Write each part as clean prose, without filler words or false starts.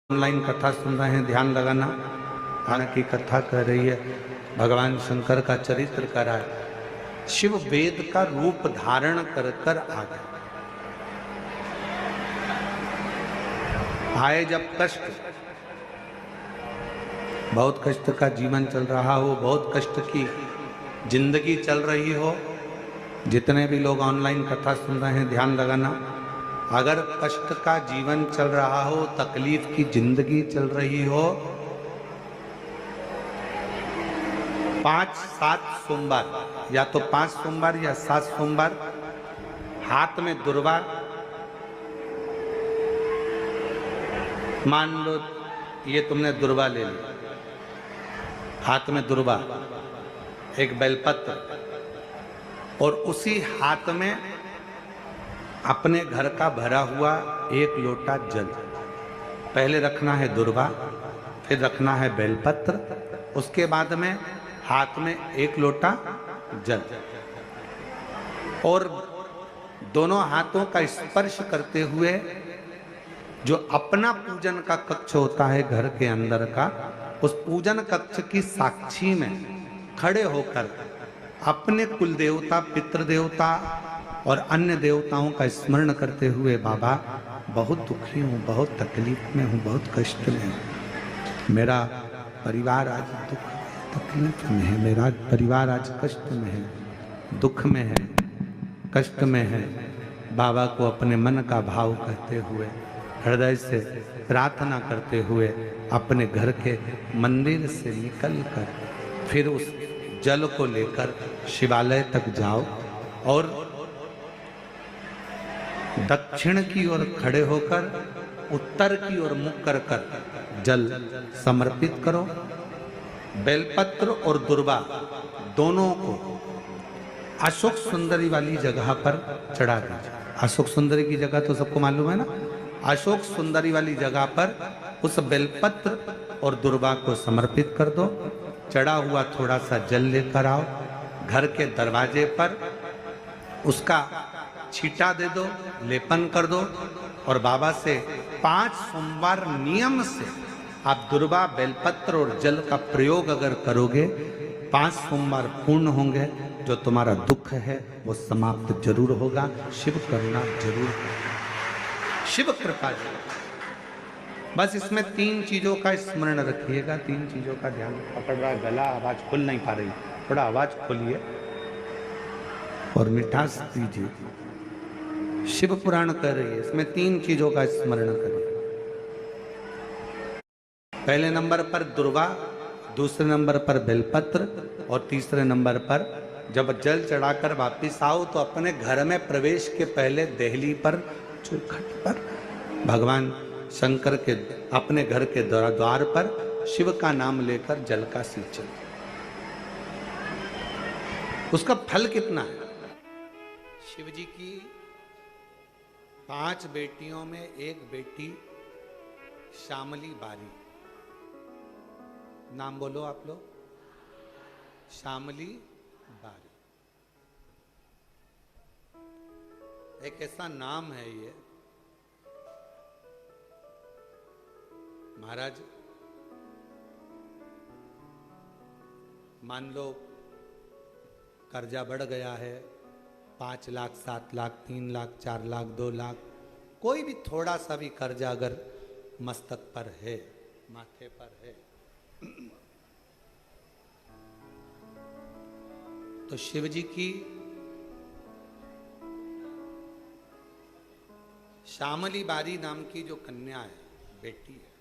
Online कथा सुन रहे हैं, ध्यान लगाना। आना की कथा कह रही है भगवान शंकर का चरित्र करा है। शिव वेद का रूप धारण कर कर आ गए। आए जब कष्ट, बहुत कष्ट का जीवन चल रहा हो, बहुत कष्ट की जिंदगी चल रही हो, जितने भी लोग ऑनलाइन कथा सुन रहे हैं ध्यान लगाना। अगर कष्ट का जीवन चल रहा हो, तकलीफ की जिंदगी चल रही हो, 5-7 सोमवार, या तो 5 सोमवार या 7 सोमवार, हाथ में दुर्वा, मान लो ये तुमने दुर्वा ले ली, हाथ में दुर्वा, एक बेलपत्र, और उसी हाथ में अपने घर का भरा हुआ 1 लोटा जल। पहले रखना है दुर्वा, फिर रखना है बेलपत्र, उसके बाद में हाथ में 1 लोटा जल, और दोनों हाथों का स्पर्श करते हुए जो अपना पूजन का कक्ष होता है घर के अंदर का, उस पूजन कक्ष की साक्षी में खड़े होकर अपने कुल देवता, पितृदेवता और अन्य देवताओं का स्मरण करते हुए, बाबा बहुत दुखी हूँ, बहुत तकलीफ में हूँ, बहुत कष्ट में हूँ, मेरा परिवार आज दुख तकलीफ में है, मेरा परिवार आज कष्ट में है, दुख में है, कष्ट में है। बाबा को अपने मन का भाव कहते हुए, हृदय से प्रार्थना करते हुए अपने घर के मंदिर से निकलकर फिर उस जल को लेकर शिवालय तक जाओ और दक्षिण की ओर खड़े होकर उत्तर की ओर मुख कर कर जल समर्पित करो। बेलपत्र और दुर्वा दोनों को अशोक सुंदरी वाली जगह पर चढ़ा दीजिए। अशोक सुंदरी की जगह तो सबको मालूम है ना। अशोक सुंदरी वाली जगह पर उस बेलपत्र और दुर्वा को समर्पित कर दो। चढ़ा हुआ थोड़ा सा जल लेकर आओ, घर के दरवाजे पर उसका छींटा दे दो, लेपन कर दो, और बाबा से 5 सोमवार नियम से आप दुर्वा, बेलपत्र और जल का प्रयोग अगर करोगे, 5 सोमवार पूर्ण होंगे। जो तुम्हारा दुख है वो समाप्त जरूर होगा। शिव करुणा जरूर, शिव कृपा जरूर। बस इसमें 3 चीजों का स्मरण रखिएगा, 3 चीजों का ध्यान। पकड़ रहा गला, आवाज खुल नहीं पा रही, थोड़ा आवाज खोलिए और मिठास दीजिए। शिव पुराण कह रही है, इसमें 3 चीजों का स्मरण करिए। पहले नंबर पर दुर्वा, दूसरे नंबर पर बेलपत्र, और तीसरे नंबर पर जब जल चढ़ाकर वापिस आओ तो अपने घर में प्रवेश के पहले देहली पर, चौखट पर, भगवान शंकर के अपने घर के द्वार पर शिव का नाम लेकर जल का सिंचन। उसका फल कितना है? शिव जी की 5 बेटियों में एक बेटी श्यामली बारी, नाम बोलो आप लोग, श्यामली बारी। एक ऐसा नाम है ये, महाराज मान लो कर्जा बढ़ गया है, 5 लाख, 7 लाख, 3 लाख, 4 लाख, 2 लाख, कोई भी थोड़ा सा भी कर्जा अगर मस्तक पर है, माथे पर है, तो शिव जी की श्यामली बारी नाम की जो कन्या है, बेटी है,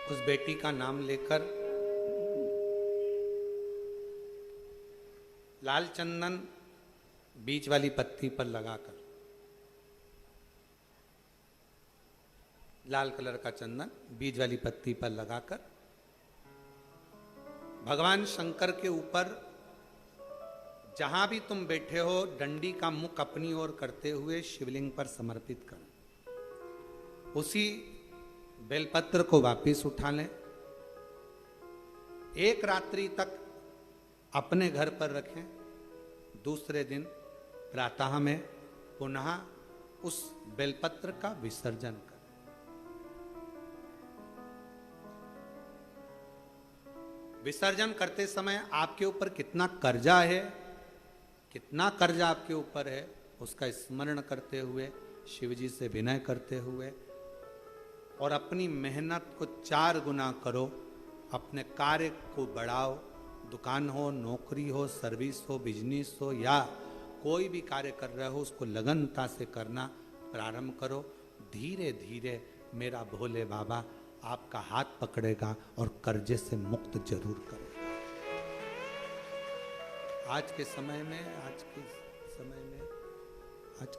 उस बेटी का नाम लेकर लाल चंदन बीच वाली पत्ती पर लगाकर, लाल कलर का चंदन बीज वाली पत्ती पर लगाकर भगवान शंकर के ऊपर जहां भी तुम बैठे हो, डंडी का मुख अपनी ओर करते हुए शिवलिंग पर समर्पित करो। उसी बेलपत्र को वापिस उठा लें। 1 रात्रि तक अपने घर पर रखें, दूसरे दिन प्रातः में पुनः उस बेलपत्र का विसर्जन करें। विसर्जन करते समय आपके ऊपर कितना कर्जा है, कितना कर्जा आपके ऊपर है, उसका स्मरण करते हुए, शिव जी से विनय करते हुए, और अपनी मेहनत को 4 गुना करो, अपने कार्य को बढ़ाओ। दुकान हो, नौकरी हो, सर्विस हो, बिजनेस हो, या कोई भी कार्य कर रहे हो, उसको लगनता से करना प्रारंभ करो। धीरे धीरे मेरा भोले बाबा आपका हाथ पकड़ेगा और कर्जे से मुक्त जरूर करेगा। आज के समय में, आज के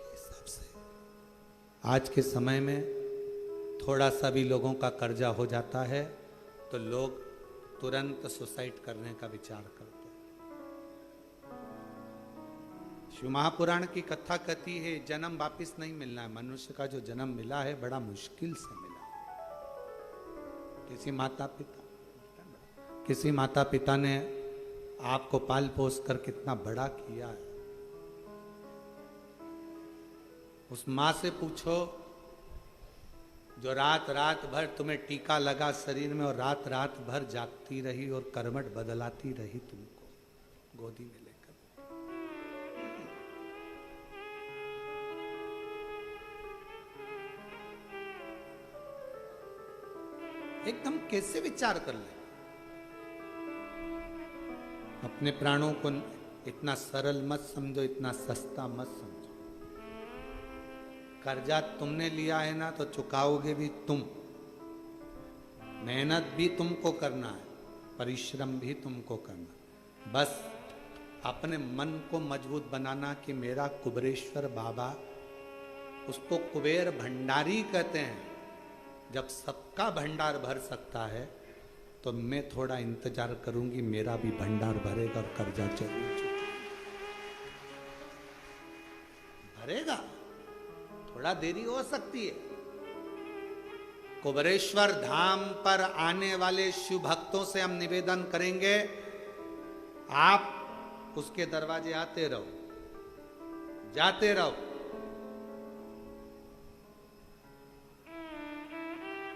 हिसाब से, आज के समय में थोड़ा सा भी लोगों का कर्जा हो जाता है तो लोग तुरंत सुसाइड करने का विचार करते हैं। शिव महापुराण की कथा कहती है जन्म वापिस नहीं मिलना है। मनुष्य का जो जन्म मिला है बड़ा मुश्किल से मिला। किसी माता पिता ने आपको पाल पोस कर कितना बड़ा किया है। उस माँ से पूछो जो रात रात भर तुम्हें टीका लगा शरीर में और रात रात भर जागती रही और करवट बदलाती रही तुमको गोदी में लेकर। एकदम कैसे विचार कर ले। अपने प्राणों को इतना सरल मत समझो, इतना सस्ता मत समझो। कर्जा तुमने लिया है ना तो चुकाओगे भी तुम। मेहनत भी तुमको करना है, परिश्रम भी तुमको करना। बस अपने मन को मजबूत बनाना कि मेरा कुबेरेश्वर बाबा, उसको कुबेर भंडारी कहते हैं। जब सबका भंडार भर सकता है तो मैं थोड़ा इंतजार करूंगी, मेरा भी भंडार भरेगा और कर्जा जरूर भरेगा। थोड़ा देरी हो सकती है। कुबेरेश्वर धाम पर आने वाले शिव भक्तों से हम निवेदन करेंगे, आप उसके दरवाजे आते रहो, जाते रहो।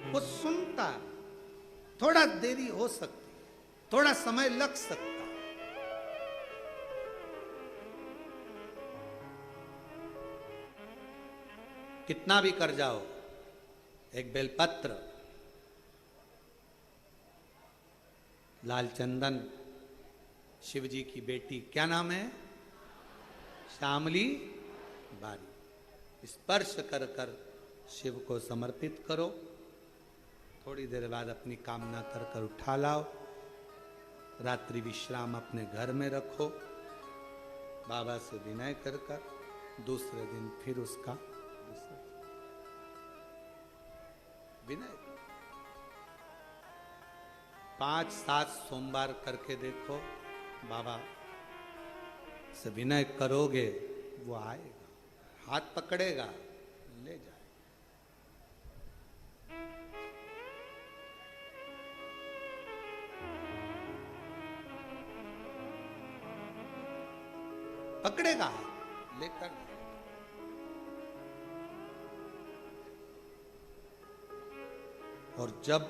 वो सुनता, थोड़ा देरी हो सकती, थोड़ा समय लग सकता। कितना भी कर जाओ, एक बेलपत्र, लालचंदन, शिव जी की बेटी, क्या नाम है, श्यामली बारी, स्पर्श कर कर शिव को समर्पित करो। थोड़ी देर बाद अपनी कामना कर कर उठा लाओ। रात्रि विश्राम अपने घर में रखो। बाबा से विनय कर कर दूसरे दिन फिर उसका विनय 5-7 सोमवार करके देखो। बाबा से विनय करोगे, वो आएगा, हाथ पकड़ेगा, ले जाए। पकड़ेगा, लेकर। और जब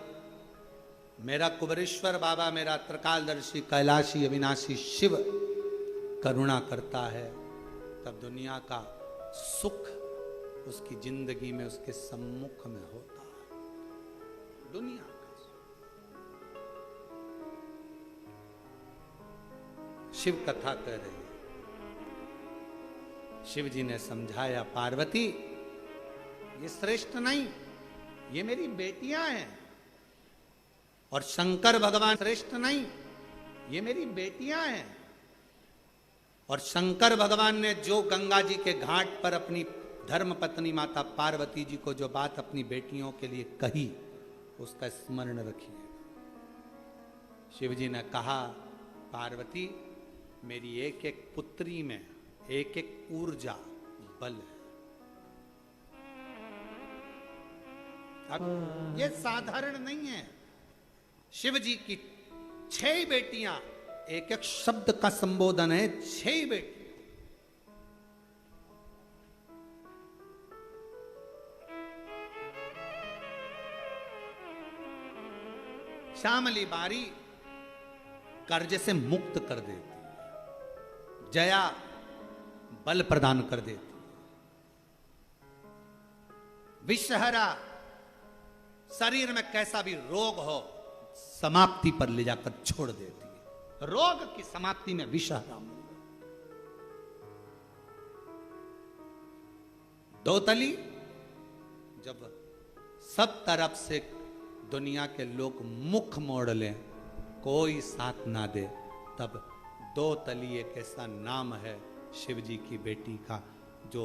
मेरा कुबेरेश्वर बाबा, मेरा त्रिकालदर्शी, कैलाशी, अविनाशी शिव करुणा करता है, तब दुनिया का सुख उसकी जिंदगी में, उसके सम्मुख में होता है। दुनिया का सुख। शिव कथा कह रही है। शिव जी ने समझाया, पार्वती ये श्रेष्ठ नहीं, ये मेरी बेटियां हैं। और शंकर भगवान श्रेष्ठ नहीं, ये मेरी बेटियां हैं। और शंकर भगवान ने जो गंगा जी के घाट पर अपनी धर्म पत्नी माता पार्वती जी को जो बात अपनी बेटियों के लिए कही, उसका स्मरण रखिए। शिव जी ने कहा, पार्वती मेरी एक एक पुत्री में एक एक ऊर्जा, बल है। अब ये साधारण नहीं है। शिव जी की 6 बेटियां, एक एक शब्द का संबोधन है, 6 बेटियां। श्यामली बारी कर्ज से मुक्त कर देती है, जया बल प्रदान कर देती है, विषहरा शरीर में कैसा भी रोग हो समाप्ति पर ले जाकर छोड़ देती है। रोग की समाप्ति में विषहरा। दोतली, जब सब तरफ से दुनिया के लोग मुख मोड़ लें, कोई साथ ना दे, तब दो तली एक ऐसा नाम है शिव जी की बेटी का, जो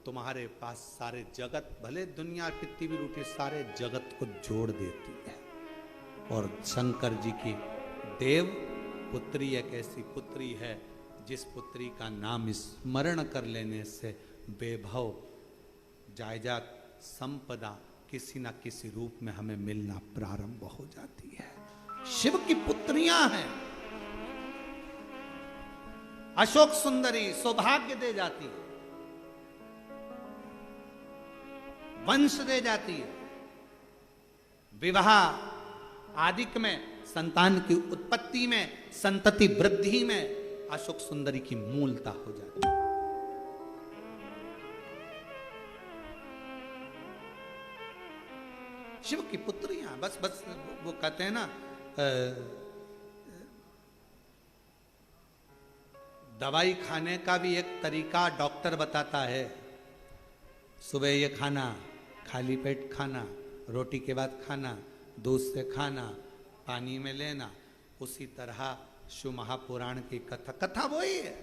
तुम्हारे पास सारे जगत, भले दुनिया कितनी भी रूठी, सारे जगत को जोड़ देती है। और शंकर जी की देव पुत्री एक ऐसी पुत्री है जिस पुत्री का नाम स्मरण कर लेने से वैभव, जायदाद, संपदा किसी ना किसी रूप में हमें मिलना प्रारंभ हो जाती है। शिव की पुत्रियां हैं। अशोक सुंदरी सौभाग्य दे जाती है, वंश दे जाती है, विवाह आदिक में, संतान की उत्पत्ति में, संतति वृद्धि में अशोक सुंदरी की मूलता हो जाती है। शिव की पुत्रियां, बस वो कहते हैं ना, दवाई खाने का भी एक तरीका डॉक्टर बताता है। सुबह ये खाना, खाली पेट खाना, रोटी के बाद खाना, दूध से खाना, पानी में लेना। उसी तरह शिव महापुराण की कथा वही है,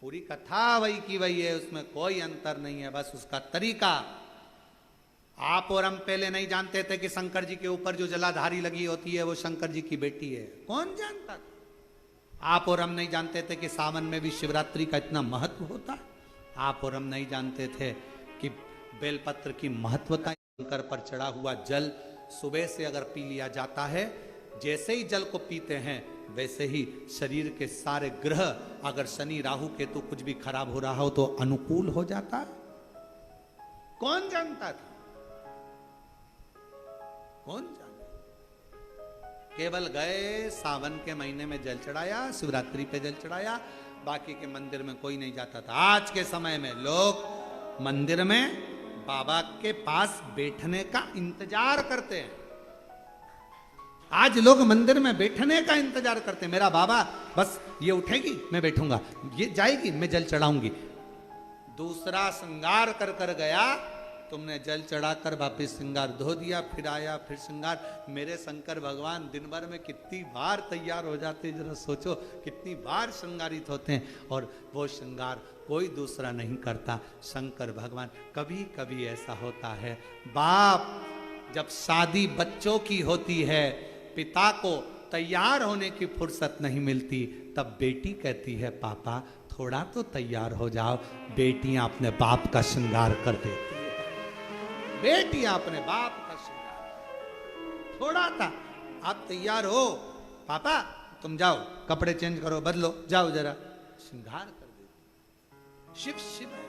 पूरी कथा वही की वही है, उसमें कोई अंतर नहीं है, बस उसका तरीका। आप और हम पहले नहीं जानते थे कि शंकर जी के ऊपर जो जलाधारी लगी होती है वो शंकर जी की बेटी है, कौन जानता था? आप और हम नहीं जानते थे कि सावन में भी शिवरात्रि का इतना महत्व होता है। आप और हम नहीं जानते थे कि बेलपत्र की महत्वता, शंकर पर चढ़ा हुआ जल सुबह से अगर पी लिया जाता है, जैसे ही जल को पीते हैं वैसे ही शरीर के सारे ग्रह, अगर शनि राहु केतु कुछ भी खराब हो रहा हो तो अनुकूल हो जाता है। कौन जानता था? कौन जाने? केवल गए, सावन के महीने में जल चढ़ाया, शिवरात्रि पे जल चढ़ाया, बाकी के मंदिर में कोई नहीं जाता था। आज के समय में लोग मंदिर में बाबा के पास बैठने का इंतजार करते हैं। आज लोग मंदिर में बैठने का इंतजार करते हैं। मेरा बाबा बस ये उठेगी मैं बैठूंगा, ये जाएगी मैं जल चढ़ाऊंगी। दूसरा श्रृंगार कर कर गया, तुमने जल चढ़ाकर वापिस श्रृंगार धो दिया, फिर आया फिर श्रृंगार। मेरे शंकर भगवान दिन भर में कितनी बार तैयार हो जाते हैं, जरा सोचो कितनी बार श्रृंगारित होते हैं, और वो श्रृंगार कोई दूसरा नहीं करता, शंकर भगवान। कभी कभी ऐसा होता है, बाप जब शादी बच्चों की होती है, पिता को तैयार होने की फुर्सत नहीं मिलती, तब बेटी कहती है पापा थोड़ा तो तैयार हो जाओ। बेटियां अपने बाप का श्रृंगार कर देती है, बेटियां अपने बाप का श्रृंगार। थोड़ा था, आप तैयार हो पापा, तुम जाओ कपड़े चेंज करो, बदलो, जाओ जरा, श्रृंगार कर देती। शिव शिव है।